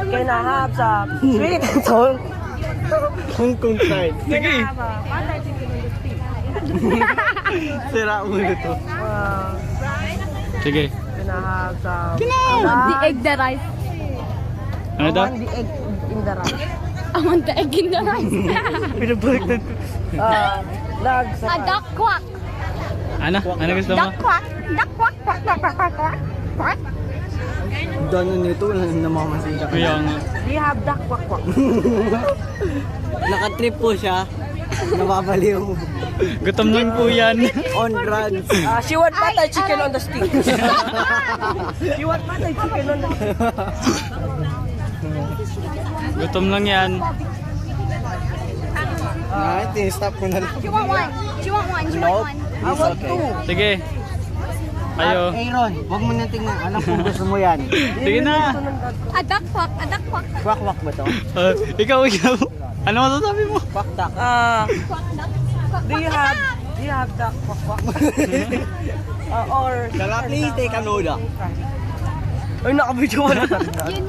can I have some sweet and sour? Hong Kong style. Can I have a butter chicken on the stick? Sira ulo to. Sige. Can I have some? The egg, the rice. Ano I daw? want the egg in the rice. I want the egg in the rice. Pinabaliktad. Nugs. A duck quack. Ano? Ano gusto mo? Duck quack. Duck quack, quack, quack, quack, quack, quack. Quack. Doon nito, wala na namamasin ka. Kaya nga. Do you have duck quack quack? Nakatrip po siya. Nababaliw. Gutom lang po yan. On drugs. She want butter chicken on the stick. She want butter chicken on the stick. Gutom lang yan. Ay, stop ko na lang. Do you want one? Do you want one? Do you want one? I want two. Sige. Ayo. Aaron, huwag mo na tingnan. Alam kung gusto mo yan. Sige na. A duck quack. A duck quack. Kwak-kwak ba to? Ikaw. Ano masasabi mo? Kwak-tak. Do you have duck quack quack? Or Kala, please take a noda. ay nakabidyo wala.